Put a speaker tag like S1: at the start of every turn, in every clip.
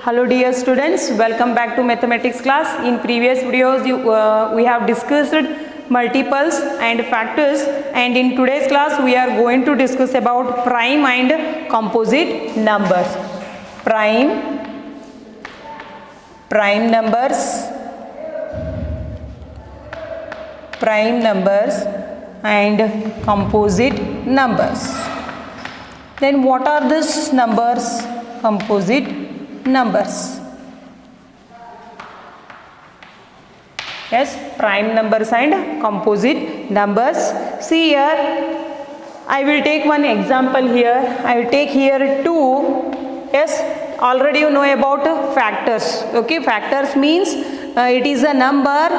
S1: Hello dear students, welcome back to mathematics class. In previous videos we have discussed multiples and factors, and in today's class we are going to discuss about prime and composite numbers. Prime numbers and composite numbers. Then what are these numbers? Composite numbers. Yes, prime numbers and composite numbers. See here, I will take one example here. I will take here 2. Yes, already you know about factors. Okay, factors means it is a number.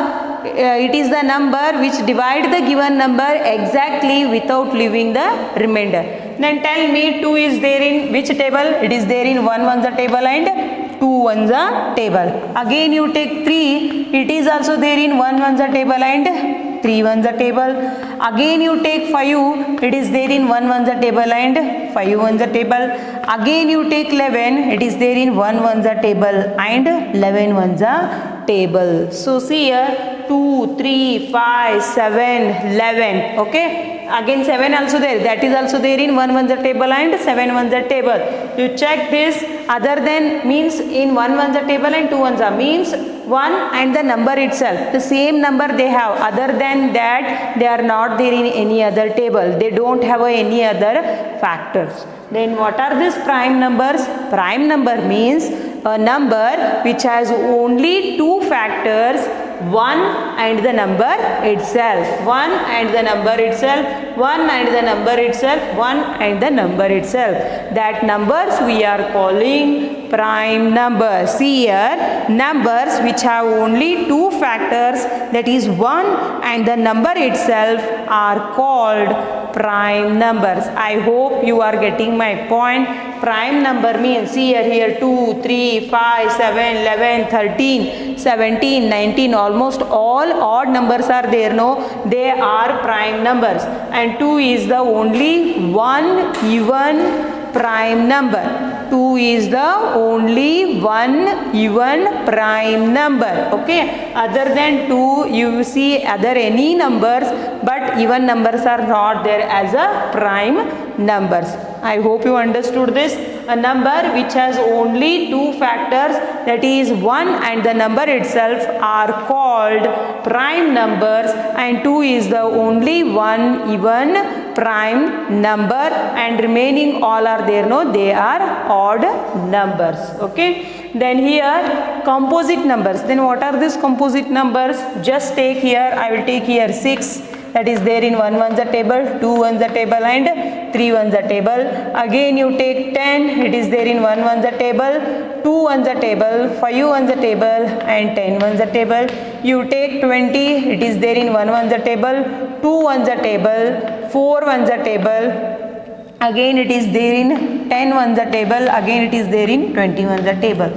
S1: It is the number which divide the given number exactly without leaving the remainder. Then tell me 2 is there in which table? It is there in 1 ones a table and 2 ones a table. Again you take 3. It is also there in 1 ones a table and 3 ones a table. Again you take 5. It is there in 1 ones a table and 5 ones a table. Again you take 11. It is there in 1 ones a table and 11 ones a table. So see here, 2, 3, 5, 7, 11. Okay. Again 7 also there. That is also there in 1 ones a table and 7 ones a table. You check this. Other than means in 1 ones a table and 2 ones a means 1 and the number itself. The same number they have. Other than that, they are not there in any other table. They don't have any other factors. Then what are these prime numbers? Prime number means a number which has only 2 factors, 1 and the number itself, 1 and the number itself, 1 and the number itself, 1 and the number itself. That numbers we are calling prime numbers. See here, numbers which have only 2 factors, that is 1 and the number itself, are called prime numbers. I hope you are getting my point. Prime number means, see here 2, 3, 5, 7, 11, 13, 17, 19, almost all odd numbers are there. No, they are prime numbers, and 2 is the only one even prime number. 2 is the only one even prime number. Okay, other than 2 you see other any numbers, but even numbers are not there as a prime numbers. I hope you understood this. A number which has only 2 factors, that is 1 and the number itself, are called prime numbers, and 2 is the only one even prime number, and remaining all are there. No, they are odd numbers. Okay. Then here composite numbers. Then what are these composite numbers? Just take here, I will take here 6. That is there in 1 ones a table, 2 ones a table and 3 ones a table. Again you take 10. It is there in 1 ones a table, 2 ones a table, 5 ones a table and 10 ones a table. You take 20. It is there in 1 ones a table, 2 ones a table, 4 ones a table. Again it is there in 10 ones a table. Again it is there in 20 ones a table.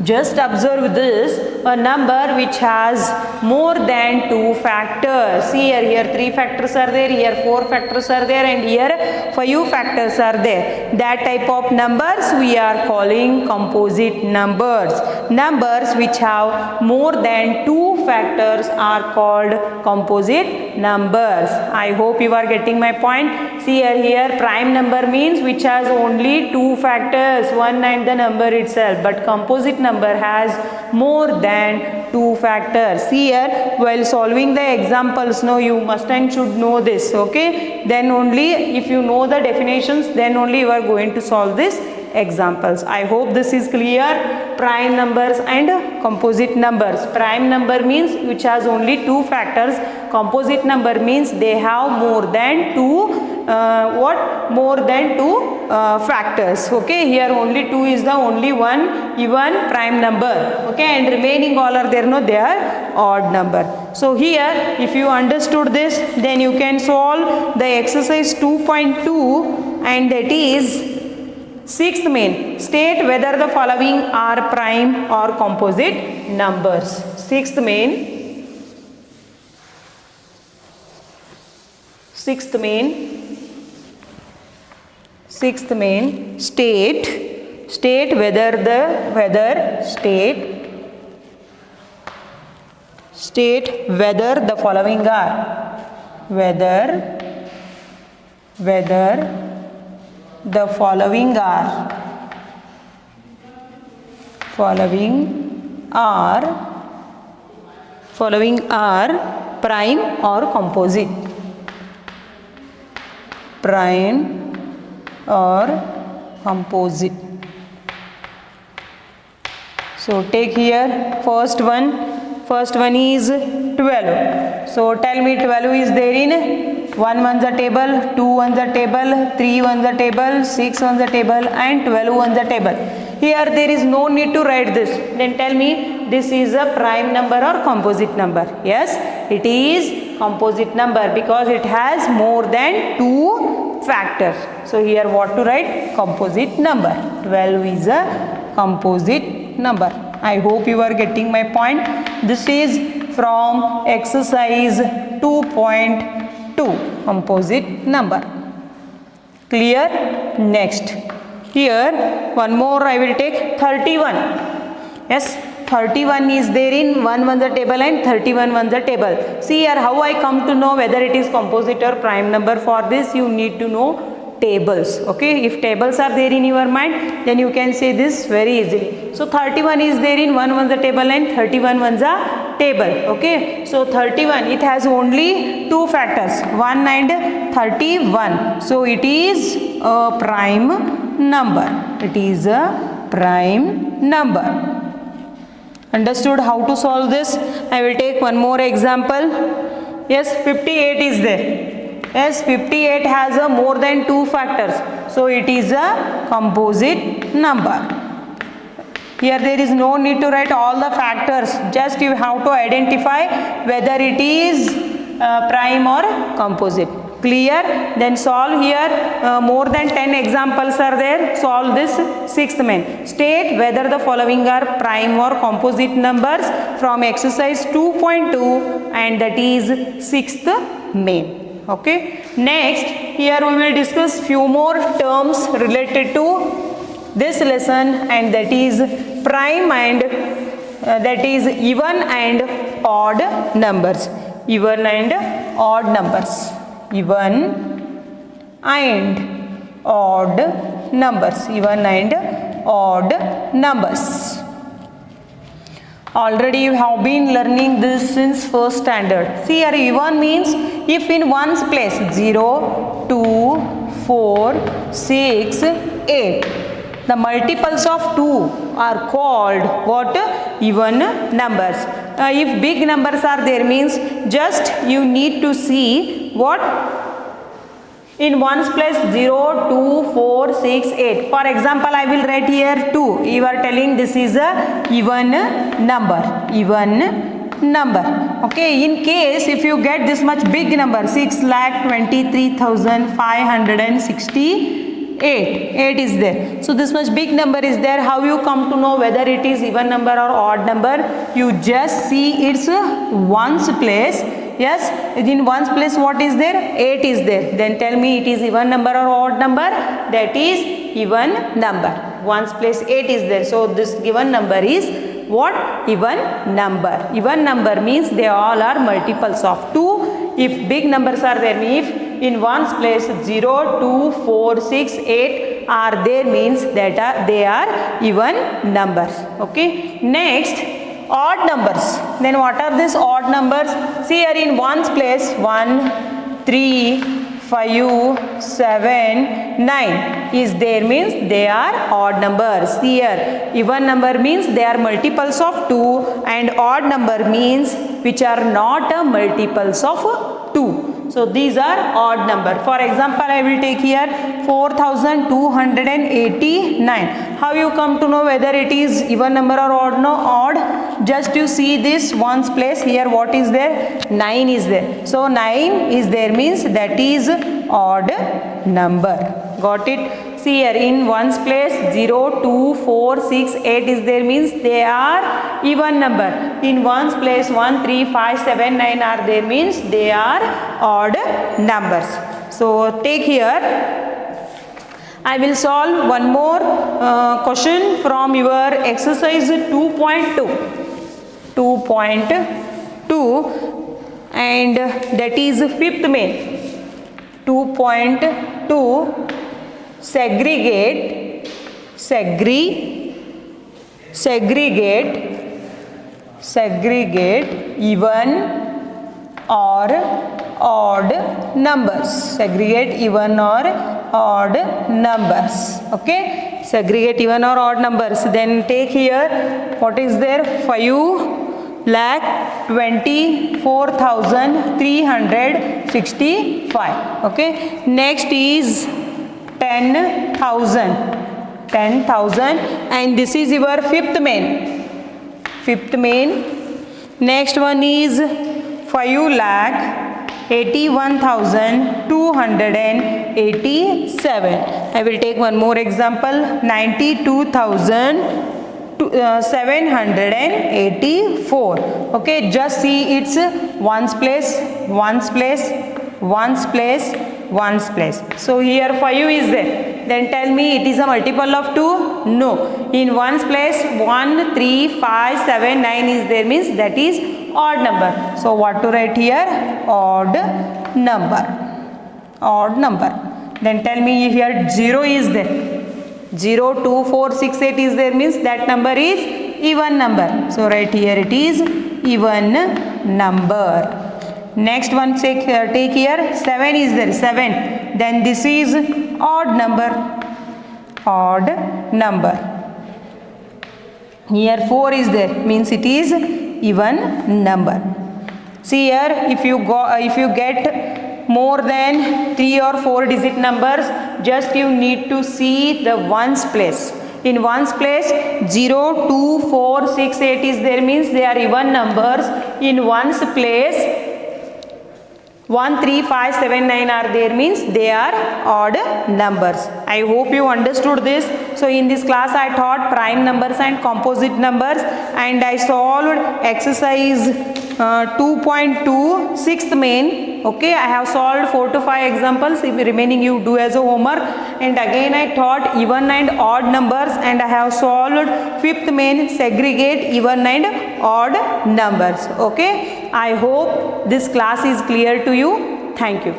S1: Just observe this, a number which has more than 2 factors. See here 3 factors are there, here 4 factors are there, and here 5 factors are there. That type of numbers we are calling composite numbers. Numbers which have more than 2 factors are called composite numbers. I hope you are getting my point. See here prime number means which has only 2 factors, 1 and the number itself, but composite number has more than 2 factors. See here, while solving the examples, no, you must and should know this. Okay, then only if you know the definitions, then only you are going to solve this examples. I hope this is clear. Prime numbers and composite numbers. Prime number means which has only 2 factors. Composite number means they have more than 2 factors. Okay, here only 2 is the only one even prime number. Okay, and remaining all are there. No, they are odd number. So here if you understood this, then you can solve the exercise 2.2, and that is 6th main. State whether the following are prime or composite numbers. 6th main. 6th main state state whether the following are whether the following are prime or composite. Prime or composite. So take here first one is 12. So tell me 12 is there in 1 one's a table, 2 one's a table, 3 one's a table, 6 one's a table and 12 one's a table. Here there is no need to write this. Then tell me this is a prime number or composite number. Yes, it is composite number because it has more than 2 factors. So here what to write? Composite number. 12 is a composite number. I hope you are getting my point. This is from exercise 2.2, composite number. Clear? Next. Here one more I will take 31. Yes, 31 is there in 1 one's a table and 31 one's a table. See here how I come to know whether it is composite or prime number. For this you need to know tables. Okay, if tables are there in your mind, then you can say this very easily. So 31 is there in 1 one's a table and 31 one's a table. Okay, so 31 it has only 2 factors, 1 and 31. So it is a prime number. It is a prime number. Understood how to solve this? I will take one more example. Yes, 58 is there. Yes, 58 has a more than 2 factors. So it is a composite number. Here there is no need to write all the factors. Just you have to identify whether it is prime or composite. Clear? Then solve here. More than 10 examples are there. Solve this 6th main. State whether the following are prime or composite numbers from exercise 2.2 and that is 6th main. Okay. Next, here we will discuss few more terms related to this lesson and that is prime and that is even and odd numbers. Even and odd numbers. Even and odd numbers. Even and odd numbers. Already you have been learning this since first standard. See here even means if in one's place 0, 2, 4, 6, 8. The multiples of 2 are called what? Even numbers. If big numbers are there means just you need to see what? In one's place 0, 2, 4, 6, 8. For example, I will write here 2. You are telling this is a even number. Even number. Okay, in case if you get this much big number 6,23,568. 8 is there. So this much big number is there. How you come to know whether it is even number or odd number? You just see its ones place. Yes, in ones place what is there? 8 is there. Then tell me it is even number or odd number? That is even number. Ones place 8 is there. So this given number is what? Even number. Even number means they all are multiples of 2. If big numbers are there, if in ones place 0, 2, 4, 6, 8 are there means that they are even numbers. Okay. Next, odd numbers. Then what are these odd numbers? See here in ones place 1, 3, 5, 7, 9 is there means they are odd numbers. Here even number means they are multiples of 2 and odd number means which are not multiples of 2. So these are odd number. For example, I will take here 4289. How you come to know whether it is even number or odd? No, odd. Just you see this ones place here. What is there? 9 is there. So 9 is there means that is odd number. Got it? See here in ones place 0, 2, 4, 6, 8 is there means they are even number. In ones place 1, 3, 5, 7, 9 are there means they are odd numbers. So take here I will solve one more question from your exercise 2.2 and that is fifth main. 2.2 segregate even or odd numbers. Segregate even or odd numbers. Okay, segregate even or odd numbers. Then take here, what is there? 5,24,365. Okay, next is 10,000 and this is your fifth main. Next one is 5,81,287. I will take one more example. 92,784. Okay, just see its ones place. So here 5 is there. Then tell me it is a multiple of 2? No. In ones place 1, 3, 5, 7, 9 is there, means that is odd number. So what to write here? Odd number. Then tell me here 0 is there. 0, 2, 4, 6, 8 is there, means that number is even number. So right here it is even number. Next one take here 7 is there. 7. Then this is odd number. Here 4 is there, means it is even number. See here, if you get more than 3 or 4 digit numbers, just you need to see the ones place. In ones place 0, 2, 4, 6, 8 is there, means they are even numbers. In ones place 1, 3, 5, 7, 9 are there, means they are odd numbers. I hope you understood this. So in this class I taught prime numbers and composite numbers, and I solved exercise 2.2 sixth main. Okay, I have solved 4 to 5 examples. Remaining you do as a homework. And again I taught even and odd numbers, and I have solved fifth main, segregate even and odd numbers. Okay, I hope this class is clear to you. Thank you.